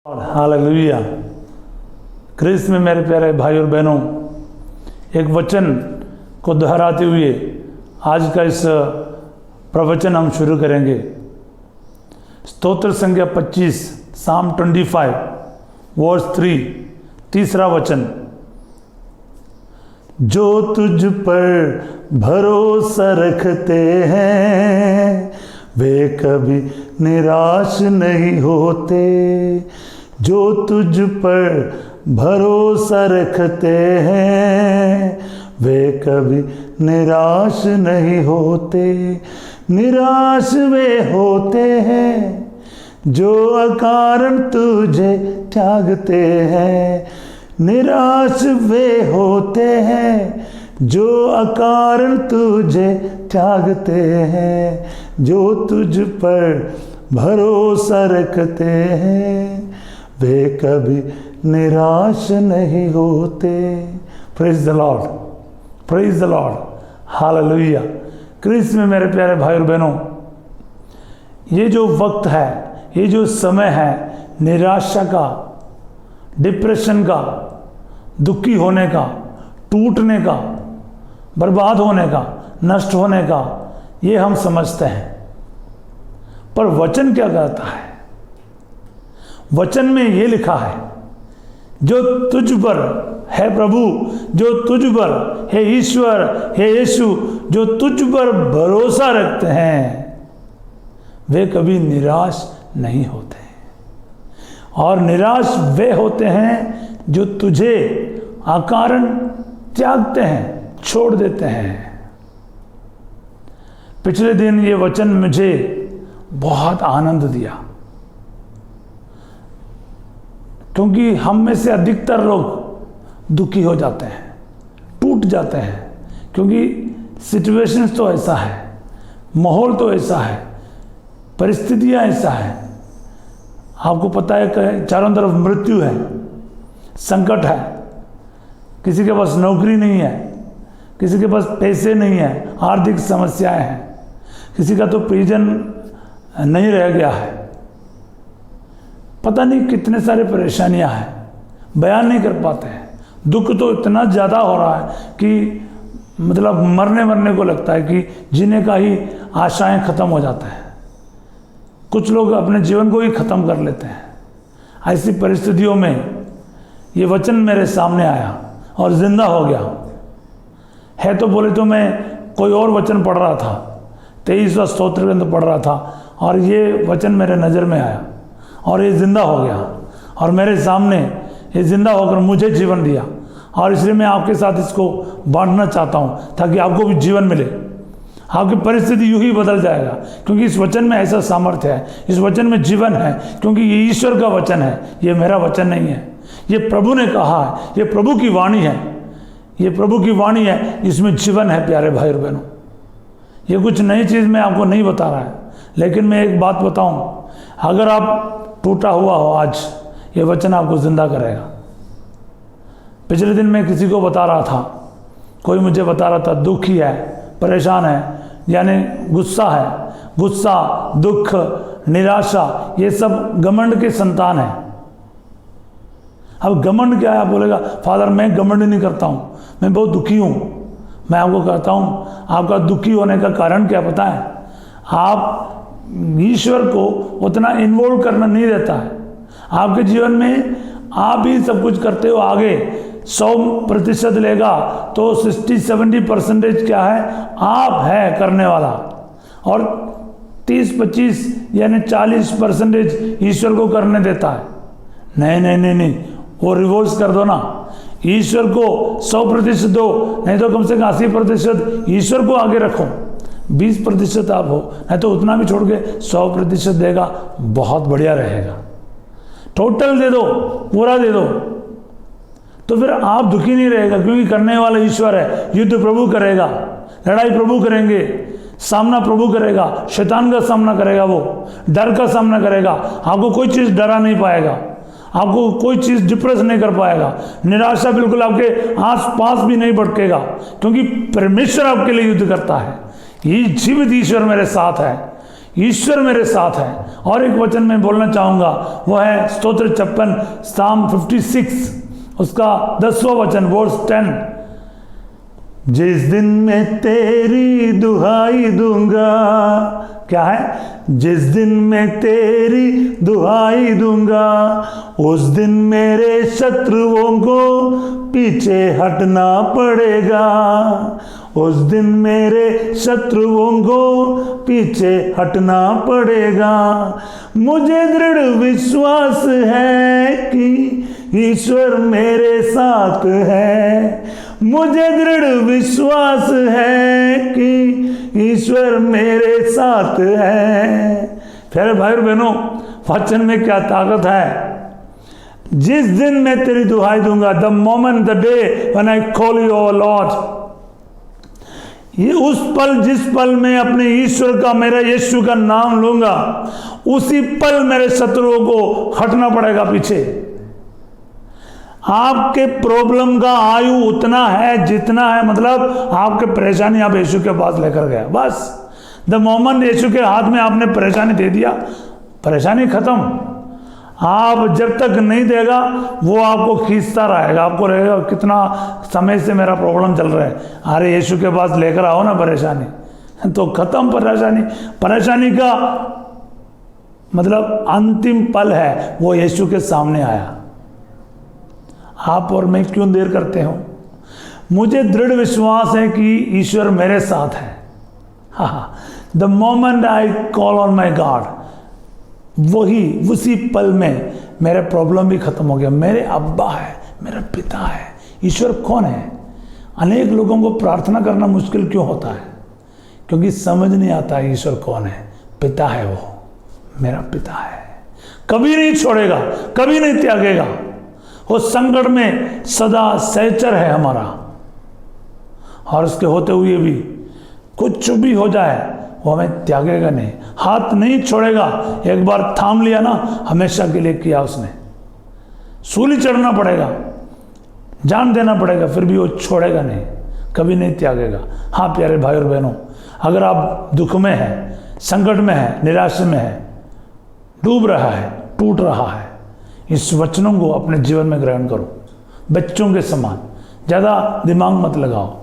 Hallelujah. Christ में मेरे प्यारे भाई और बहनों, एक वचन को दोहराते हुए आज का इस प्रवचन हम शुरू करेंगे। स्तोत्र संख्या 25 साम 25 वर्स 3 तीसरा वचन। जो तुझ पर भरोसा रखते हैं वे कभी निराश नहीं होते। जो तुझ पर भरोसा रखते हैं वे कभी निराश नहीं होते। निराश वे होते हैं जो अकारण तुझे त्यागते हैं। निराश वे होते हैं जो अकारण तुझे त्यागते हैं। जो तुझ पर भरोसा रखते हैं वे कभी निराश नहीं होते। Praise the lord, praise the lord, hallelujah. Christ में मेरे प्यारे भाई और बहनों, ये जो वक्त है, ये जो समय है निराशा का, डिप्रेशन का, दुखी होने का, टूटने का, बर्बाद होने का, नष्ट होने का, ये हम समझते हैं। पर वचन क्या कहता है? वचन में ये लिखा है, जो तुझ पर है प्रभु, जो तुझ पर है ईश्वर, है यीशु, जो तुझ पर भरोसा रखते हैं वे कभी निराश नहीं होते। और निराश वे होते हैं जो तुझे अकारण त्यागते हैं, छोड़ देते हैं। पिछले दिन ये वचन मुझे बहुत आनंद दिया, क्योंकि हम में से अधिकतर लोग दुखी हो जाते हैं, टूट जाते हैं, क्योंकि सिचुएशंस तो ऐसा है, माहौल तो ऐसा है, परिस्थितियां ऐसा है। आपको पता है कि चारों तरफ मृत्यु है, संकट है, किसी के पास नौकरी नहीं है, किसी के पास पैसे नहीं है, आर्थिक समस्याएं हैं, किसी का तो प्रिजन नहीं रह गया है, पता नहीं कितने सारे परेशानियां हैं, बयान नहीं कर पाते हैं। दुख तो इतना ज़्यादा हो रहा है कि मतलब मरने को लगता है कि जीने का ही आशाएं ख़त्म हो जाता है। कुछ लोग अपने जीवन को ही ख़त्म कर लेते हैं। ऐसी परिस्थितियों में ये वचन मेरे सामने आया और ज़िंदा हो गया है। तो बोले तो मैं कोई और वचन पढ़ रहा था, 23वां स्तोत्र ग्रंथ पढ़ रहा था, और ये वचन मेरे नज़र में आया और ये ज़िंदा हो गया और मेरे सामने ये ज़िंदा होकर मुझे जीवन दिया। और इसलिए मैं आपके साथ इसको बांटना चाहता हूँ ताकि आपको भी जीवन मिले। आपकी परिस्थिति यूं ही बदल जाएगा, क्योंकि इस वचन में ऐसा सामर्थ्य है, इस वचन में जीवन है, क्योंकि ये ईश्वर का वचन है, ये मेरा वचन नहीं है। ये प्रभु ने कहा है, ये प्रभु की वाणी है, ये प्रभु की वाणी है, इसमें जीवन है। प्यारे भाई और बहनों, ये कुछ नई चीज़ मैं आपको नहीं बता रहा है, लेकिन मैं एक बात बताऊं, अगर आप टूटा हुआ हो आज, ये वचन आपको जिंदा करेगा। पिछले दिन मैं किसी को बता रहा था, कोई मुझे बता रहा था दुखी है, परेशान है, यानी गुस्सा है, गुस्सा, दुख, निराशा, ये सब घमंड के संतान है। अब घमंड क्या है? आप बोलेगा फादर मैं घमंड नहीं करता हूँ, मैं बहुत दुखी हूँ। मैं आपको कहता हूँ, आपका दुखी होने का कारण क्या पता है? आप ईश्वर को उतना इन्वॉल्व करना नहीं देता है आपके जीवन में। आप ही सब कुछ करते हो, आगे 100% लेगा तो 60-70% क्या है? आप है करने वाला, और 30-25 यानी 40% ईश्वर को करने देता है। नहीं नहीं नहीं नहीं, वो रिवर्स कर दो ना, ईश्वर को 100% दो, नहीं तो कम से कम 80% ईश्वर को आगे रखो। 20% आप हो, नहीं तो उतना भी छोड़ के 100% देगा, बहुत बढ़िया रहेगा। टोटल दे दो, पूरा दे दो, तो फिर आप दुखी नहीं रहेगा, क्योंकि करने वाला ईश्वर है। युद्ध प्रभु करेगा, लड़ाई प्रभु करेंगे, सामना प्रभु करेगा, शैतान का सामना करेगा, वो डर का सामना करेगा। आपको कोई चीज़ डरा नहीं पाएगा, आपको कोई चीज़ डिप्रेस नहीं कर पाएगा, निराशा बिल्कुल आपके आस पास भी नहीं भटकेगा, क्योंकि परमेश्वर आपके लिए युद्ध करता है। ये जीवित ईश्वर मेरे साथ है, ईश्वर मेरे साथ है। और एक वचन मैं बोलना चाहूँगा, वो है स्तोत्र 56 साम 56 उसका 10वां वचन वर्स 10। जिस दिन मैं तेरी दुहाई दूंगा, क्या है? जिस दिन मैं तेरी दुहाई दूंगा, उस दिन मेरे शत्रुओं को पीछे हटना पड़ेगा। उस दिन मेरे शत्रुओं को पीछे हटना पड़ेगा। मुझे दृढ़ विश्वास है कि ईश्वर मेरे साथ है। मुझे दृढ़ विश्वास है कि ईश्वर मेरे साथ है। फिर भाई बहनों, वचन में क्या ताकत है। जिस दिन मैं तेरी दुहाई दूंगा, the moment the day when I call you O Lord, ये उस पल, जिस पल मैं अपने ईश्वर का, मेरा यीशु का नाम लूंगा, उसी पल मेरे शत्रुओं को हटना पड़ेगा पीछे। आपके प्रॉब्लम का आयु उतना है जितना है, मतलब आपके परेशानी आप यीशु के पास लेकर गया, बस द मोमेंट यीशु के हाथ में आपने परेशानी दे दिया, परेशानी खत्म। आप जब तक नहीं देगा, वो आपको खींचता रहेगा, आपको रहेगा कितना समय से मेरा प्रॉब्लम चल रहा है, अरे यीशु के पास लेकर आओ ना परेशानी, तो खत्म परेशानी। परेशानी का मतलब अंतिम पल है वो यीशु के सामने आया। आप और मैं क्यों देर करते हो? मुझे दृढ़ विश्वास है कि ईश्वर मेरे साथ है। हाँ, the moment I call on my God, वही उसी पल में मेरे प्रॉब्लम भी खत्म हो गया। मेरे अब्बा है, मेरा पिता है। ईश्वर कौन है? अनेक लोगों को प्रार्थना करना मुश्किल क्यों होता है? क्योंकि समझ नहीं आता है ईश्वर कौन है। पिता है वो, मेरा पिता है, कभी नहीं छोड़ेगा, कभी नहीं त्यागेगा। वो संकट में सदा सहचर है हमारा, और उसके होते हुए भी कुछ भी हो जाए वो हमें त्यागेगा नहीं, हाथ नहीं छोड़ेगा। एक बार थाम लिया ना, हमेशा के लिए किया उसने। सूली चढ़ना पड़ेगा, जान देना पड़ेगा, फिर भी वो छोड़ेगा नहीं, कभी नहीं त्यागेगा। हाँ प्यारे भाई और बहनों, अगर आप दुख में हैं, संकट में हैं, निराशा में हैं, डूब रहा है, टूट रहा है, इस वचनों को अपने जीवन में ग्रहण करो। बच्चों के समान ज़्यादा दिमाग मत लगाओ,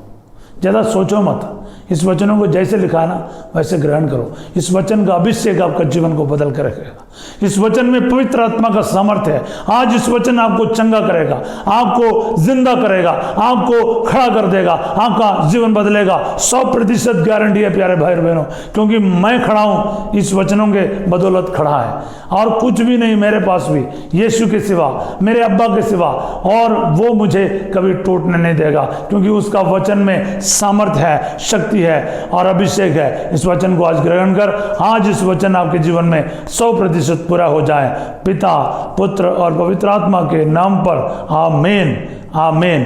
ज़्यादा सोचो मत। इस वचनों को जैसे लिखा ना वैसे ग्रहण करो। इस वचन का अभिषेक आपका जीवन को बदल कर रखेगा। इस वचन में पवित्र आत्मा का सामर्थ्य है। आज इस वचन आपको चंगा करेगा, आपको जिंदा करेगा, आपको खड़ा कर देगा, आपका जीवन बदलेगा। 100% गारंटी है प्यारे भाई और बहनों, क्योंकि मैं खड़ा हूं, इस वचनों के बदौलत खड़ा है। और कुछ भी नहीं मेरे पास भी, यीशु के सिवा, मेरे अब्बा के सिवा, और वो मुझे कभी टूटने नहीं देगा, क्योंकि उसका वचन में सामर्थ्य है, शक्ति है और अभिषेक है। इस वचन को आज ग्रहण कर, आज इस वचन आपके जीवन में 100% पूरा हो जाए। पिता, पुत्र और पवित्र आत्मा के नाम पर आमीन, आमीन।